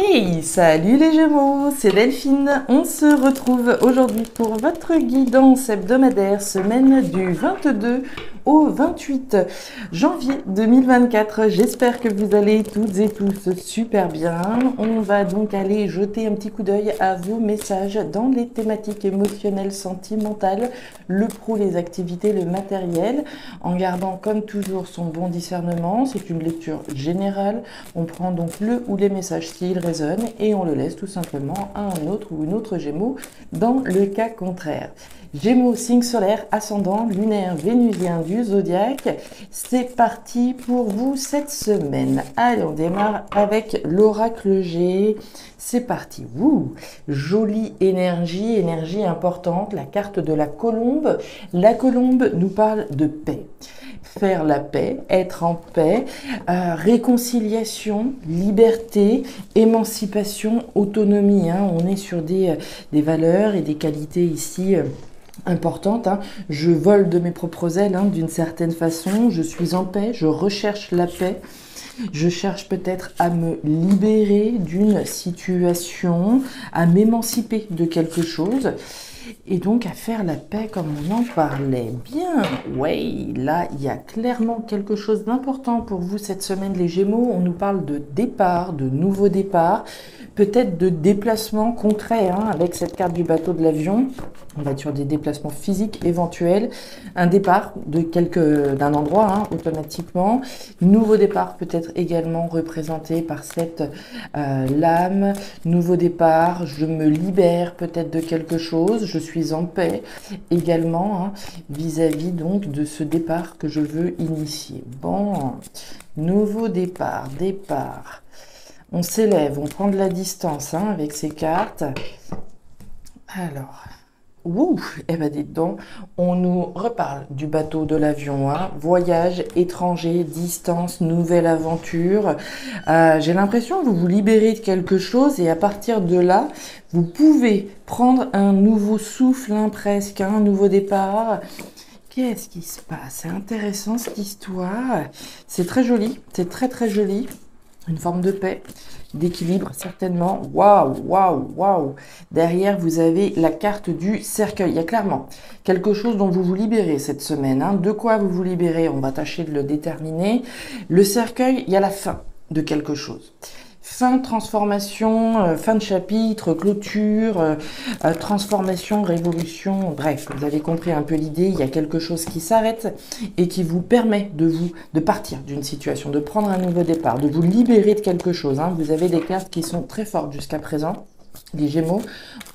Hey, salut les Gémeaux, c'est Delphine. On se retrouve aujourd'hui pour votre guidance hebdomadaire, semaine du 22 au 28 janvier 2024. J'espère que vous allez toutes et tous super bien. On va donc aller jeter un petit coup d'œil à vos messages dans les thématiques émotionnelles, sentimentales, le pro, les activités, le matériel, en gardant comme toujours son bon discernement. C'est une lecture générale. On prend donc le ou les messages s'ils résonnent et on le laisse tout simplement à un autre ou une autre Gémeaux dans le cas contraire. Gémeaux, signe solaire, ascendant, lunaire, vénusien du zodiaque. C'est parti pour vous cette semaine. Allez, on démarre avec l'oracle G. C'est parti. Ouh, jolie énergie, énergie importante. La carte de la colombe. La colombe nous parle de paix. Faire la paix, être en paix, réconciliation, liberté, émancipation, autonomie. On est sur des valeurs et des qualités ici importante. Je vole de mes propres ailes d'une certaine façon. Je suis en paix, je recherche la paix. Je cherche peut-être à me libérer d'une situation, à m'émanciper de quelque chose. Et donc à faire la paix comme on en parlait. Bien, ouais, là il y a clairement quelque chose d'important pour vous cette semaine les Gémeaux. On nous parle de départ, de nouveau départ, peut-être de déplacement concret avec cette carte du bateau de l'avion. On va être sur des déplacements physiques éventuels, un départ d'un endroit automatiquement. Nouveau départ peut-être également représenté par cette lame. Nouveau départ, je me libère peut-être de quelque chose. Je suis en paix également vis-à-vis donc de ce départ que je veux initier. Bon, nouveau départ. On s'élève, on prend de la distance avec ces cartes. Alors, eh ben dites donc, on nous reparle du bateau, de l'avion, voyage étranger, distance, nouvelle aventure. J'ai l'impression que vous vous libérez de quelque chose et à partir de là, vous pouvez prendre un nouveau souffle, presque, un nouveau départ. Qu'est-ce qui se passe? C'est intéressant cette histoire. C'est très joli, c'est très très joli. Une forme de paix, d'équilibre certainement. Waouh. Derrière, vous avez la carte du cercueil. Il y a clairement quelque chose dont vous vous libérez cette semaine. De quoi vous vous libérez? On va tâcher de le déterminer. Le cercueil, il y a la fin de quelque chose. Fin, transformation, fin de chapitre, clôture, transformation, révolution, bref, vous avez compris un peu l'idée, il y a quelque chose qui s'arrête et qui vous permet de partir d'une situation, de prendre un nouveau départ, de vous libérer de quelque chose. Vous avez des cartes qui sont très fortes jusqu'à présent, les Gémeaux.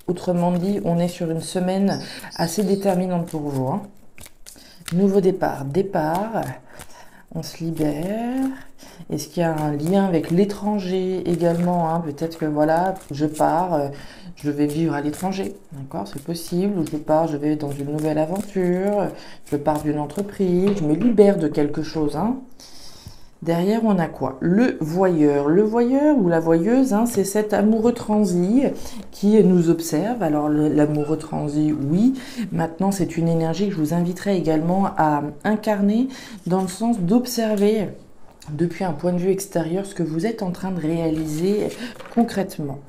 Autrement dit, on est sur une semaine assez déterminante pour vous. Nouveau départ, on se libère. Est-ce qu'il y a un lien avec l'étranger également? Peut-être que voilà, je pars, je vais vivre à l'étranger, d'accord? C'est possible. Ou je vais dans une nouvelle aventure, je pars d'une entreprise, je me libère de quelque chose. Derrière, on a quoi? Le voyeur. Le voyeur ou la voyeuse, c'est cet amoureux transi qui nous observe. Alors, l'amoureux transi, oui. Maintenant, c'est une énergie que je vous inviterai également à incarner dans le sens d'observer depuis un point de vue extérieur ce que vous êtes en train de réaliser concrètement.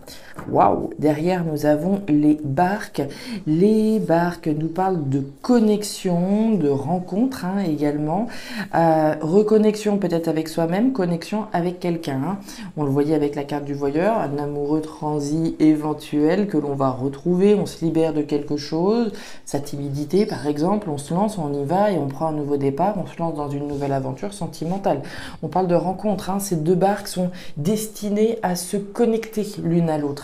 Waouh! Derrière, nous avons les barques. Les barques nous parlent de connexion, de rencontre également. Reconnexion peut-être avec soi-même, connexion avec quelqu'un. On le voyait avec la carte du voyeur, un amoureux transi éventuel que l'on va retrouver. On se libère de quelque chose. Sa timidité, par exemple, on se lance, on y va et on prend un nouveau départ. On se lance dans une nouvelle aventure sentimentale. On parle de rencontre. Ces deux barques sont destinées à se connecter l'une à l'autre.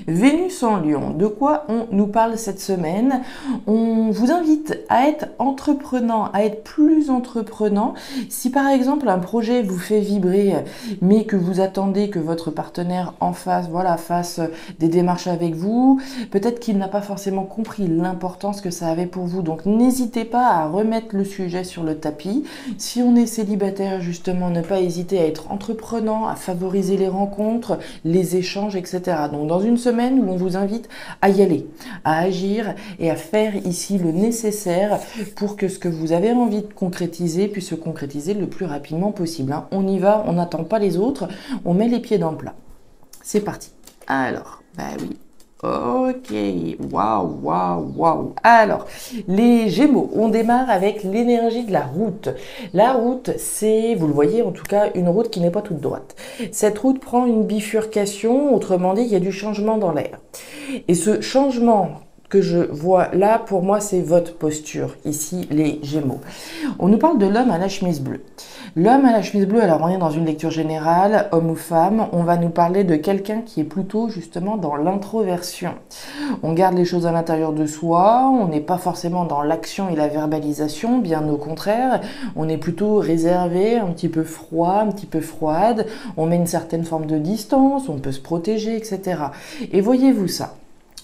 Vénus en Lion, de quoi on nous parle cette semaine? On vous invite à être entreprenant, à être plus entreprenant. Si par exemple un projet vous fait vibrer, mais que vous attendez que votre partenaire en face, fasse des démarches avec vous, peut-être qu'il n'a pas forcément compris l'importance que ça avait pour vous. Donc n'hésitez pas à remettre le sujet sur le tapis. Si on est célibataire, justement, ne pas hésiter à être entreprenant, à favoriser les rencontres, les échanges, etc. Donc dans une semaine où on vous invite à y aller, à agir et à faire ici le nécessaire pour que ce que vous avez envie de concrétiser puisse se concrétiser le plus rapidement possible. On y va, on n'attend pas les autres, on met les pieds dans le plat. C'est parti. Alors, bah oui. Ok, waouh, waouh, waouh. Alors, les Gémeaux, on démarre avec l'énergie de la route. La route, c'est, vous le voyez en tout cas, une route qui n'est pas toute droite. Cette route prend une bifurcation, autrement dit, il y a du changement dans l'air. Et ce changement que je vois là, pour moi, c'est votre posture, ici, les Gémeaux. On nous parle de l'homme à la chemise bleue. L'homme à la chemise bleue, alors on est dans une lecture générale, homme ou femme, on va nous parler de quelqu'un qui est plutôt justement dans l'introversion. On garde les choses à l'intérieur de soi, on n'est pas forcément dans l'action et la verbalisation, bien au contraire, on est plutôt réservé, un petit peu froid, un petit peu froide, on met une certaine forme de distance, on peut se protéger, etc. Et voyez-vous ça?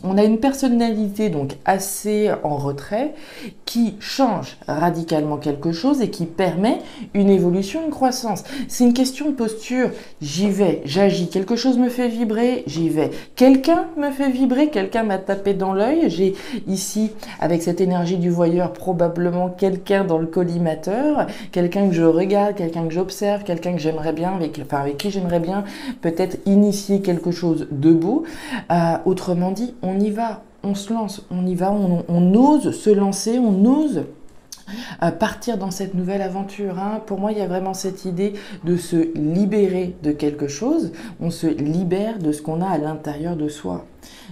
On a une personnalité donc assez en retrait qui change radicalement quelque chose et qui permet une évolution, une croissance. C'est une question de posture. J'y vais, j'agis. Quelque chose me fait vibrer, j'y vais. Quelqu'un me fait vibrer, quelqu'un m'a tapé dans l'œil. J'ai ici, avec cette énergie du voyeur, probablement quelqu'un dans le collimateur, quelqu'un que je regarde, quelqu'un que j'observe, quelqu'un que j'aimerais bien, avec qui j'aimerais bien peut-être initier quelque chose de beau. Autrement dit, on y va, on se lance, on y va, on ose se lancer, on ose partir dans cette nouvelle aventure. Pour moi, il y a vraiment cette idée de se libérer de quelque chose, on se libère de ce qu'on a à l'intérieur de soi.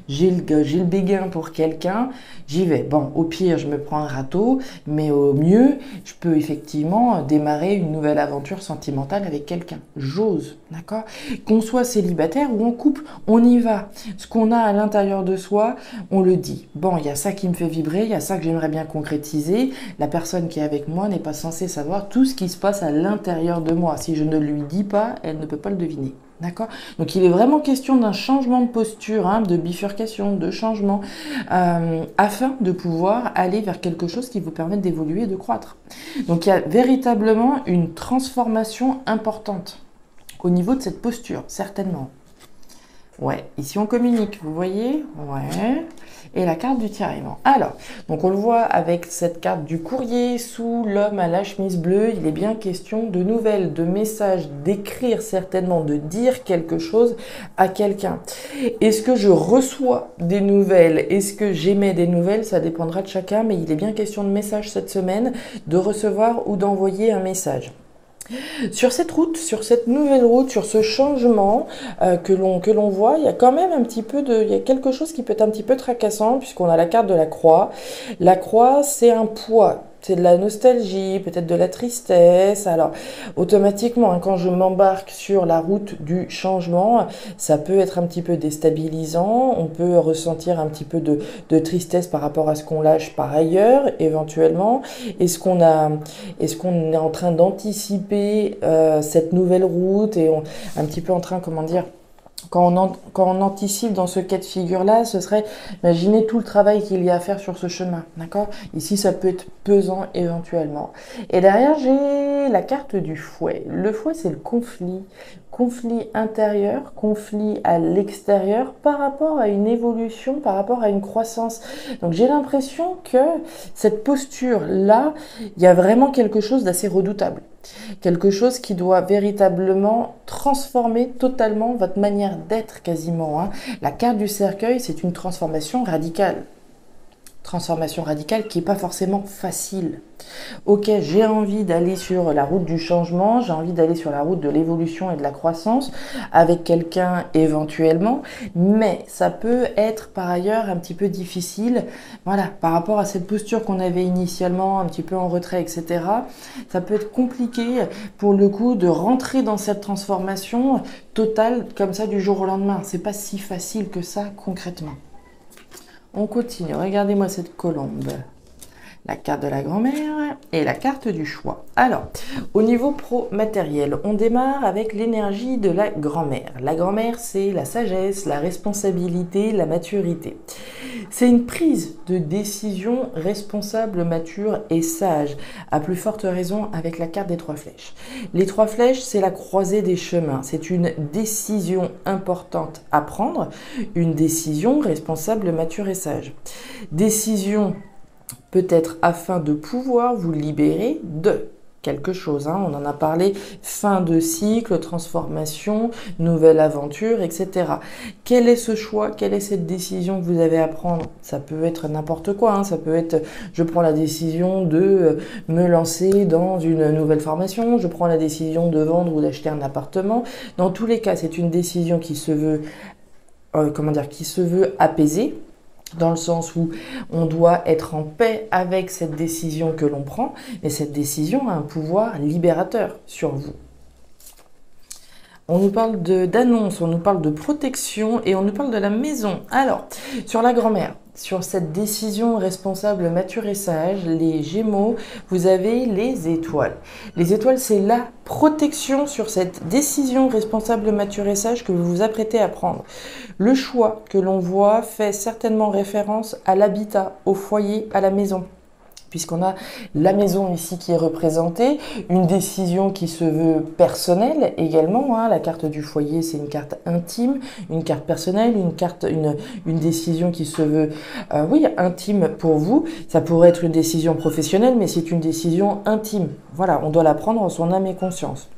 J'ai le béguin pour quelqu'un, j'y vais. Bon, au pire, je me prends un râteau, mais au mieux, je peux effectivement démarrer une nouvelle aventure sentimentale avec quelqu'un. J'ose, d'accord? Qu'on soit célibataire ou en couple, on y va. Ce qu'on a à l'intérieur de soi, on le dit. Bon, il y a ça qui me fait vibrer, il y a ça que j'aimerais bien concrétiser. La personne qui est avec moi n'est pas censée savoir tout ce qui se passe à l'intérieur de moi. Si je ne lui dis pas, elle ne peut pas le deviner. D'accord? Donc il est vraiment question d'un changement de posture, de bifurcation, de changement, afin de pouvoir aller vers quelque chose qui vous permette d'évoluer et de croître. Donc il y a véritablement une transformation importante au niveau de cette posture, certainement. Ouais, ici on communique, vous voyez? Ouais. Et la carte du tiraillement. Alors, donc on le voit avec cette carte du courrier sous l'homme à la chemise bleue, il est bien question de nouvelles, de messages, d'écrire certainement, de dire quelque chose à quelqu'un. Est-ce que je reçois des nouvelles? Est-ce que j'émets des nouvelles? Ça dépendra de chacun, mais il est bien question de messages cette semaine, de recevoir ou d'envoyer un message. Sur cette route, sur cette nouvelle route, sur ce changement que l'on voit, il y a quand même il y a quelque chose qui peut être un petit peu tracassant puisqu'on a la carte de la croix. La croix, c'est un poids. C'est de la nostalgie, peut-être de la tristesse. Alors, automatiquement, quand je m'embarque sur la route du changement, ça peut être un petit peu déstabilisant. On peut ressentir un petit peu de tristesse par rapport à ce qu'on lâche par ailleurs, éventuellement. Est-ce qu'on est en train d'anticiper cette nouvelle route et un petit peu en train, comment dire, quand on anticipe dans ce cas de figure-là, ce serait, imaginez tout le travail qu'il y a à faire sur ce chemin, d'accord? Ici, ça peut être pesant éventuellement. Et derrière, j'ai la carte du fouet. Le fouet, c'est le conflit. Conflit intérieur, conflit à l'extérieur par rapport à une évolution, par rapport à une croissance. Donc j'ai l'impression que cette posture-là, il y a vraiment quelque chose d'assez redoutable. Quelque chose qui doit véritablement transformer totalement votre manière d'être quasiment. La carte du cercueil, c'est une transformation radicale. Transformation radicale qui n'est pas forcément facile. Ok, j'ai envie d'aller sur la route du changement, j'ai envie d'aller sur la route de l'évolution et de la croissance avec quelqu'un éventuellement, mais ça peut être par ailleurs un petit peu difficile, voilà, par rapport à cette posture qu'on avait initialement, un petit peu en retrait, etc. Ça peut être compliqué pour le coup de rentrer dans cette transformation totale comme ça du jour au lendemain. C'est pas si facile que ça concrètement. On continue, regardez-moi cette colombe. La carte de la grand-mère et la carte du choix. Alors, au niveau pro-matériel, on démarre avec l'énergie de la grand-mère. La grand-mère, c'est la sagesse, la responsabilité, la maturité. C'est une prise de décision responsable, mature et sage, à plus forte raison avec la carte des 3 flèches. Les 3 flèches, c'est la croisée des chemins. C'est une décision importante à prendre, une décision responsable, mature et sage. Décision peut-être afin de pouvoir vous libérer de. quelque chose, hein. On en a parlé, fin de cycle, transformation, nouvelle aventure, etc. Quel est ce choix? Quelle est cette décision que vous avez à prendre? Ça peut être n'importe quoi, hein. Ça peut être, je prends la décision de me lancer dans une nouvelle formation, je prends la décision de vendre ou d'acheter un appartement. Dans tous les cas, c'est une décision qui se veut, qui se veut apaisée, dans le sens où on doit être en paix avec cette décision que l'on prend, mais cette décision a un pouvoir libérateur sur vous. On nous parle d'annonce, on nous parle de protection et on nous parle de la maison. Alors, sur la grand-mère, sur cette décision responsable, mature et sage, les Gémeaux, vous avez les étoiles. Les étoiles, c'est la protection sur cette décision responsable, mature et sage que vous vous apprêtez à prendre. Le choix que l'on voit fait certainement référence à l'habitat, au foyer, à la maison. Puisqu'on a la maison ici qui est représentée, une décision qui se veut personnelle également, hein. La carte du foyer, c'est une carte intime, une carte personnelle, une décision qui se veut, intime pour vous. Ça pourrait être une décision professionnelle, mais c'est une décision intime. Voilà, on doit la prendre en son âme et conscience.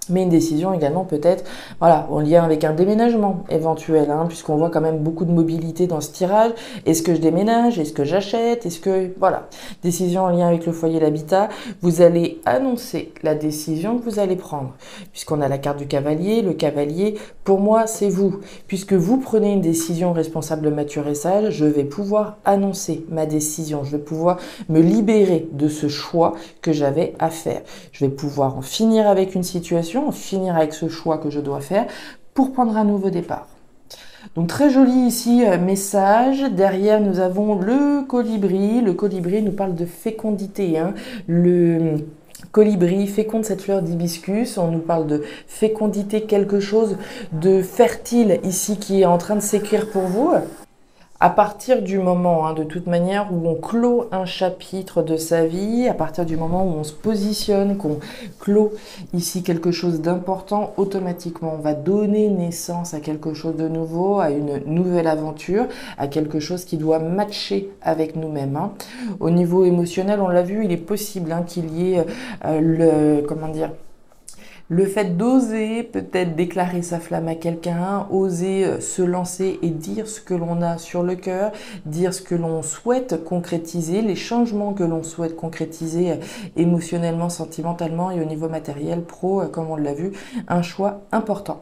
Mais une décision également peut-être, en lien avec un déménagement éventuel, hein, puisqu'on voit quand même beaucoup de mobilité dans ce tirage. Est-ce que je déménage? Est-ce que j'achète? Décision en lien avec le foyer, l'habitat. Vous allez annoncer la décision que vous allez prendre. Puisqu'on a la carte du cavalier, le cavalier, pour moi, c'est vous. Puisque vous prenez une décision responsable, mature et sage, je vais pouvoir annoncer ma décision. Je vais pouvoir me libérer de ce choix que j'avais à faire. Je vais pouvoir en finir avec une situation, en finir avec ce choix que je dois faire pour prendre un nouveau départ. Donc très joli ici message. Derrière nous avons le colibri. Le colibri nous parle de fécondité, hein. Le colibri féconde cette fleur d'hibiscus. On nous parle de fécondité, quelque chose de fertile ici qui est en train de s'écrire pour vous. À partir du moment, hein, de toute manière, où on clôt un chapitre de sa vie, à partir du moment où on se positionne, qu'on clôt ici quelque chose d'important, automatiquement, on va donner naissance à quelque chose de nouveau, à une nouvelle aventure, à quelque chose qui doit matcher avec nous-mêmes, hein. Au niveau émotionnel, on l'a vu, il est possible, hein, qu'il y ait le fait d'oser peut-être déclarer sa flamme à quelqu'un, oser se lancer et dire ce que l'on a sur le cœur, dire ce que l'on souhaite concrétiser, les changements que l'on souhaite concrétiser émotionnellement, sentimentalement et au niveau matériel, pro, comme on l'a vu, un choix important.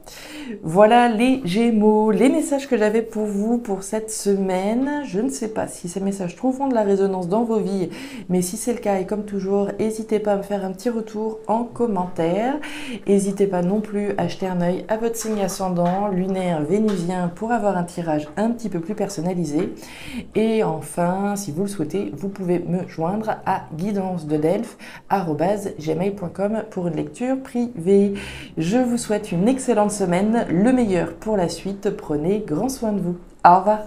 Voilà les Gémeaux, les messages que j'avais pour vous pour cette semaine. Je ne sais pas si ces messages trouveront de la résonance dans vos vies, mais si c'est le cas et comme toujours, n'hésitez pas à me faire un petit retour en commentaire. N'hésitez pas non plus à jeter un œil à votre signe ascendant, lunaire, vénusien pour avoir un tirage un petit peu plus personnalisé. Et enfin, si vous le souhaitez, vous pouvez me joindre à guidance-de-delphes@gmail.com pour une lecture privée. Je vous souhaite une excellente semaine, le meilleur pour la suite. Prenez grand soin de vous. Au revoir.